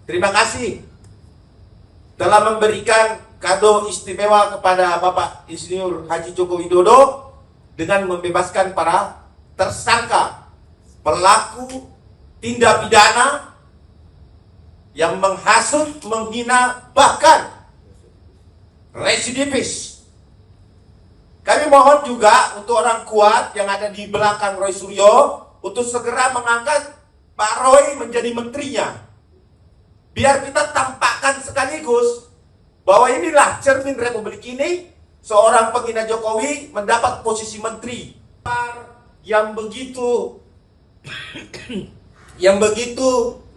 Terima kasih telah memberikan kado istimewa kepada Bapak Insinyur Haji Joko Widodo dengan membebaskan para tersangka pelaku tindak pidana yang menghasut, menghina, bahkan residivis. Kami mohon juga untuk orang kuat yang ada di belakang Roy Suryo untuk segera mengangkat Pak Roy menjadi menterinya. Biar kita tampakkan sekaligus bahwa inilah cermin Republik ini, seorang penghina Jokowi mendapat posisi menteri. Yang begitu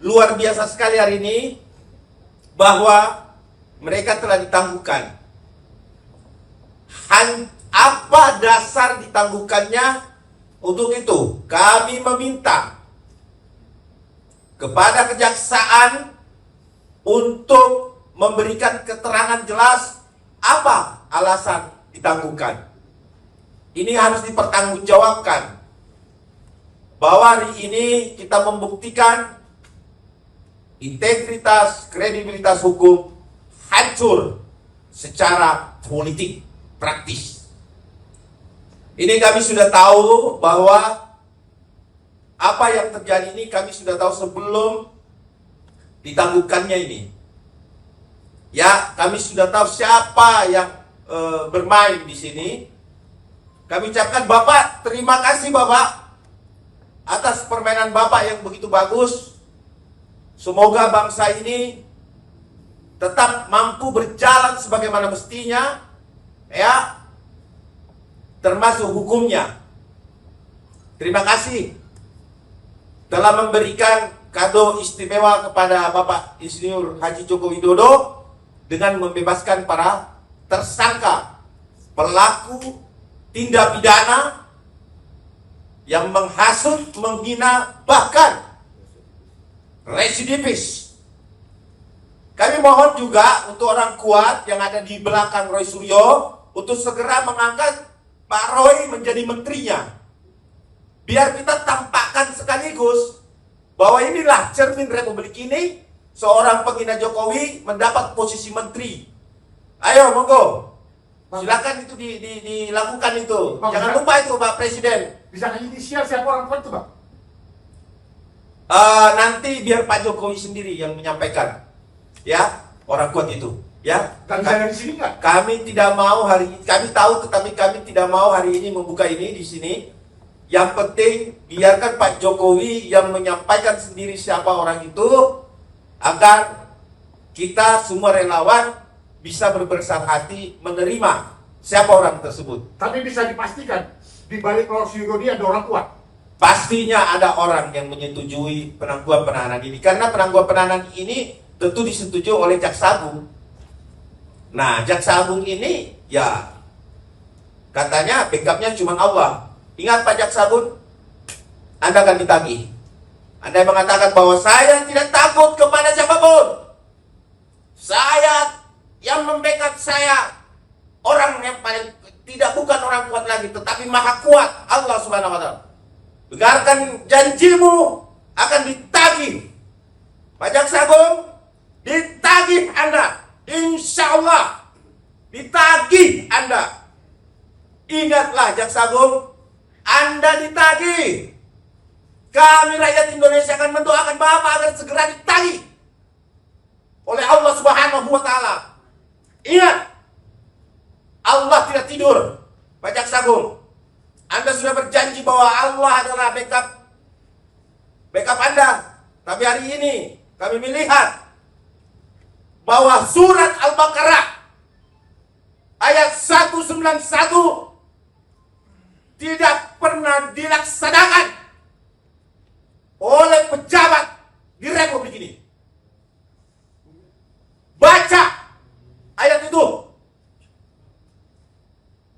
luar biasa sekali hari ini, bahwa mereka telah ditangguhkan. Apa dasar ditangguhkannya? Untuk itu kami meminta kepada kejaksaan untuk memberikan keterangan jelas apa alasan ditangguhkan. Ini harus dipertanggungjawabkan bahwa hari ini kita membuktikan integritas, kredibilitas hukum hancur secara politik praktis. Ini kami sudah tahu bahwa apa yang terjadi ini kami sudah tahu sebelum ditangguhkannya ini. Ya, kami sudah tahu siapa yang bermain di sini. Kami ucapkan Bapak, terima kasih Bapak atas permainan Bapak yang begitu bagus. Semoga bangsa ini tetap mampu berjalan sebagaimana mestinya, ya, termasuk hukumnya. Terima kasih telah memberikan kado istimewa kepada Bapak Insinyur Haji Joko Widodo dengan membebaskan para tersangka pelaku tindak pidana yang menghasut, menghina, bahkan residivis. Kami mohon juga untuk orang kuat yang ada di belakang Roy Suryo untuk segera mengangkat Pak Roy menjadi menterinya. Biar kita tampakkan sekaligus bahwa inilah cermin Republik ini, seorang penghina Jokowi mendapat posisi menteri. Ayo, monggo. Silakan itu dilakukan itu. Bang, jangan lupa itu Pak Presiden. Bisa inisial siapa orang kuat itu, Bang? Nanti biar Pak Jokowi sendiri yang menyampaikan. Ya, orang kuat itu. Ya, Dan bisa dari sini nggak? kami tidak mau hari ini, kami tahu tetapi kami tidak mau hari ini membuka ini di sini. Yang penting biarkan Pak Jokowi yang menyampaikan sendiri siapa orang itu, agar kita semua relawan bisa berbesar hati menerima siapa orang tersebut. Tapi bisa dipastikan di balik Roy Suryo dia ada orang kuat. Pastinya ada orang yang menyetujui penangguhan penahanan ini, karena penangguhan penahanan ini tentu disetujui oleh Jaksa Agung. Nah, Jaksa Agung ini ya katanya backupnya cuma Allah. Ingat Pak Jaksa Agung, Anda akan ditagih. Anda yang mengatakan bahwa saya tidak takut kepada siapapun. Saya yang membackup saya orang yang paling bukan orang kuat lagi, tetapi maha kuat, Allah Subhanahu wa Ta'ala. Dengarkan janjimu akan ditagih. Pak Jaksa Agung, ditagih Anda. Insya Allah ditagih Anda. Ingatlah Jaksa Agung, Anda ditagih. Kami rakyat Indonesia akan mendoakan Bapak agar segera ditagih oleh Allah Subhanahu wa Ta'ala. Ingat, Allah tidak tidur. Pak Jaksa Agung, Anda sudah berjanji bahwa Allah adalah backup Anda. Tapi hari ini kami melihat bahwa surat Al-Baqarah ayat 191 tidak pernah dilaksanakan oleh pejabat di Republik ini. Baca ayat itu.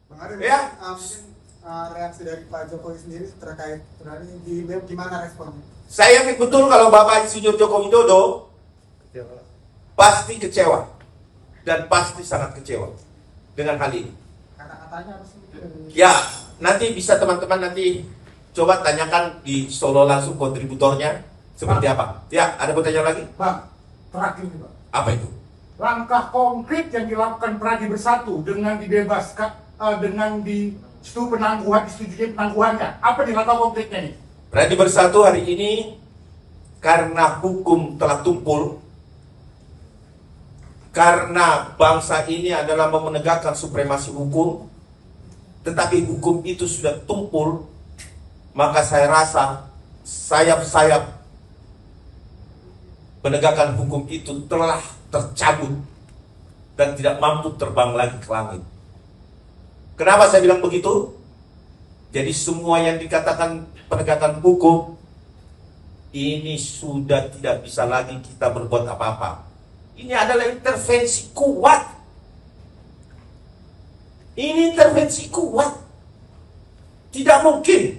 Bang Arif, Ya. mungkin reaksi dari Pak Jokowi sendiri terkait gimana responnya? Saya yakin betul kalau Bapak Insinyur Joko Widodo pasti kecewa dan pasti sangat kecewa dengan hal ini. Kata-katanya harus Ya, nanti bisa teman-teman nanti coba tanyakan di Solo langsung kontributornya seperti apa. Ya, ada pertanyaan lagi? Bang, terakhir nih, Pak. Apa itu? Langkah konkret yang dilakukan Pradi Bersatu dengan dibebaskan, dengan disetujunya penangguhannya. Apa nih langkah konkretnya nih? Pradi Bersatu hari ini karena hukum telah tumpul, karena bangsa ini adalah mau menegakkan supremasi hukum, tetapi hukum itu sudah tumpul, maka saya rasa sayap-sayap penegakan hukum itu telah tercabut dan tidak mampu terbang lagi ke langit. Kenapa saya bilang begitu? Jadi semua yang dikatakan penegakan hukum ini sudah tidak bisa lagi kita berbuat apa-apa. Ini adalah intervensi kuat. Ini intervensi kuat. Tidak mungkin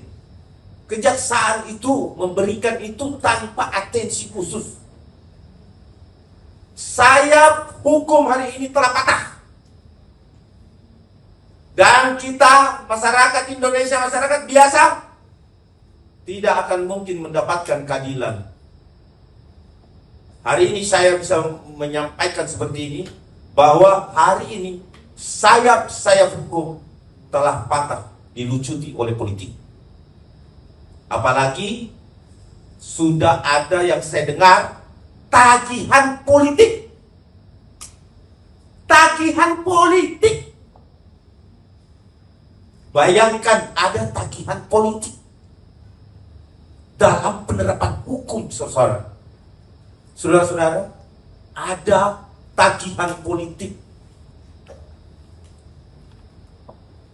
kejaksaan itu memberikan itu tanpa atensi khusus. Sayap hukum hari ini telah patah. Dan kita, masyarakat Indonesia, masyarakat biasa, tidak akan mungkin mendapatkan keadilan. Hari ini saya bisa menyampaikan seperti ini, bahwa hari ini sayap-sayap hukum telah patah, dilucuti oleh politik. Apalagi sudah ada yang saya dengar tagihan politik. Tagihan politik. Bayangkan ada tagihan politik dalam penerapan hukum, saudara. Saudara-saudara, ada tagihan politik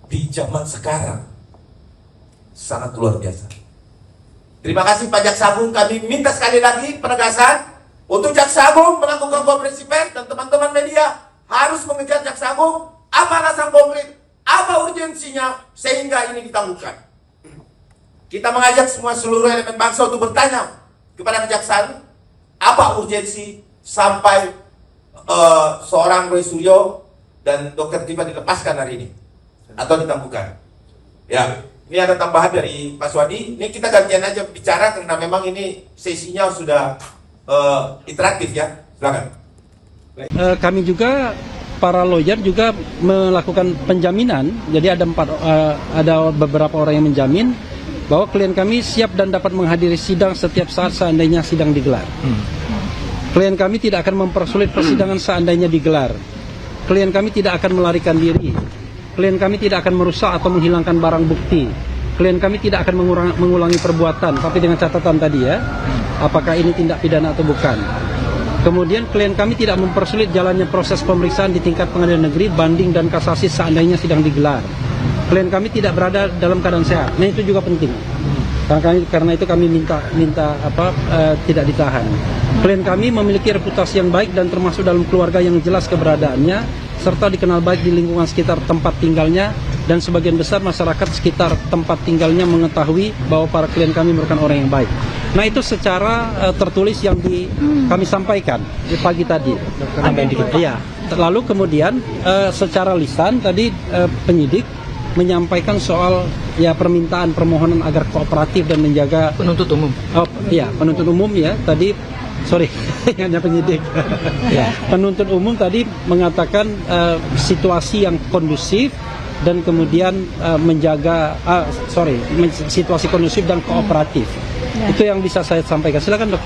di zaman sekarang. Sangat luar biasa. Terima kasih Pak Jaksa Agung. Kami minta sekali lagi penegasan untuk Jaksa Agung melakukan konferensi pers, dan teman-teman media harus mengejar Jaksa Agung. Apa alasan konkret, apa urgensinya sehingga ini ditangguhkan. Kita mengajak semua seluruh elemen bangsa untuk bertanya kepada kejaksaan, apa urgensi sampai seorang Roy Suryo dan Dr. Tifa dilepaskan hari ini atau ditangguhkan. Ya, ini ada tambahan dari Pak Swadi. Ini kita gantian aja bicara karena memang ini sesinya sudah interaktif ya. Silakan. Kami juga para lawyer juga melakukan penjaminan. Jadi ada beberapa orang yang menjamin bahwa klien kami siap dan dapat menghadiri sidang setiap saat seandainya sidang digelar. Klien kami tidak akan mempersulit persidangan seandainya digelar. Klien kami tidak akan melarikan diri. Klien kami tidak akan merusak atau menghilangkan barang bukti. Klien kami tidak akan mengulangi perbuatan, tapi dengan catatan tadi ya, apakah ini tindak pidana atau bukan. Kemudian klien kami tidak mempersulit jalannya proses pemeriksaan di tingkat pengadilan negeri, banding dan kasasi seandainya sidang digelar. Klien kami tidak berada dalam keadaan sehat. Nah itu juga penting. Karena itu kami minta tidak ditahan. Klien kami memiliki reputasi yang baik dan termasuk dalam keluarga yang jelas keberadaannya, serta dikenal baik di lingkungan sekitar tempat tinggalnya, dan sebagian besar masyarakat sekitar tempat tinggalnya mengetahui bahwa para klien kami merupakan orang yang baik. Nah itu secara tertulis yang kami sampaikan di pagi tadi. Iya. Lalu kemudian secara lisan tadi penyidik menyampaikan soal permintaan permohonan agar kooperatif dan menjaga penuntut umum. Penuntut umum ya tadi, sorry, hanya penyidik. Penuntut umum tadi mengatakan situasi yang kondusif dan kemudian menjaga situasi kondusif dan kooperatif. Itu yang bisa saya sampaikan. Silakan dok.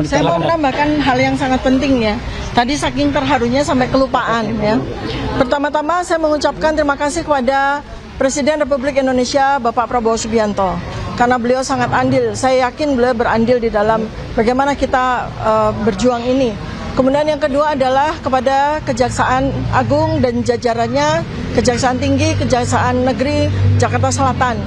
Saya mau menambahkan hal yang sangat penting ya. Tadi saking terharunya sampai kelupaan ya. Pertama-tama saya mengucapkan terima kasih kepada Presiden Republik Indonesia Bapak Prabowo Subianto, karena beliau sangat andil. Saya yakin beliau berandil di dalam bagaimana kita berjuang ini. Kemudian yang kedua adalah kepada Kejaksaan Agung dan jajarannya, Kejaksaan Tinggi, Kejaksaan Negeri Jakarta Selatan.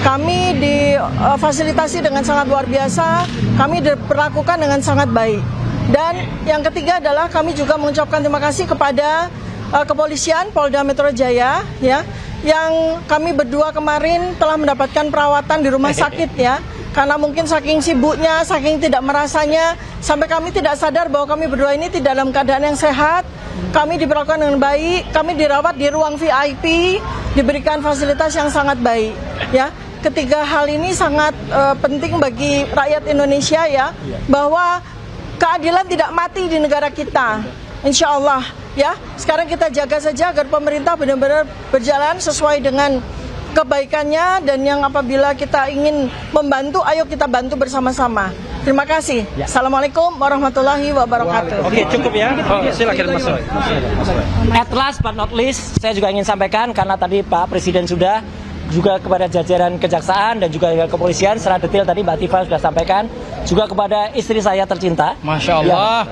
Kami difasilitasi dengan sangat luar biasa, kami diperlakukan dengan sangat baik. Dan yang ketiga adalah kami juga mengucapkan terima kasih kepada Kepolisian Polda Metro Jaya ya, yang kami berdua kemarin telah mendapatkan perawatan di rumah sakit ya, karena mungkin saking sibuknya, saking tidak merasanya, sampai kami tidak sadar bahwa kami berdua ini tidak dalam keadaan yang sehat. Kami diperlakukan dengan baik, kami dirawat di ruang VIP, diberikan fasilitas yang sangat baik ya. Ketiga hal ini sangat penting bagi rakyat Indonesia ya, bahwa keadilan tidak mati di negara kita. Insya Allah ya. Sekarang kita jaga saja agar pemerintah benar-benar berjalan sesuai dengan kebaikannya, dan yang apabila kita ingin membantu, ayo kita bantu bersama-sama. Terima kasih. Assalamualaikum warahmatullahi wabarakatuh. Oke, cukup ya. Oh, silakan Mas Roy. At last but not least, saya juga ingin sampaikan karena tadi Pak Presiden sudah, juga kepada jajaran kejaksaan dan juga kepolisian secara detail tadi Mbak Tifa sudah sampaikan, juga kepada istri saya tercinta, Masya Allah,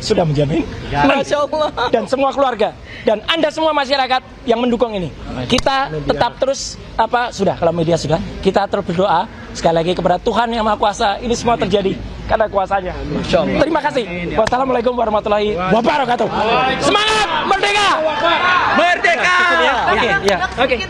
sudah menjamin, Masya Allah. dan semua keluarga dan Anda semua masyarakat yang mendukung ini, kita tetap terus sudah, kalau media sudah, kita terus berdoa sekali lagi kepada Tuhan Yang Maha Kuasa, ini semua terjadi karena kuasanya. Terima kasih. Wassalamualaikum warahmatullahi wabarakatuh. Semangat merdeka! merdeka. Oke, ya. Oke.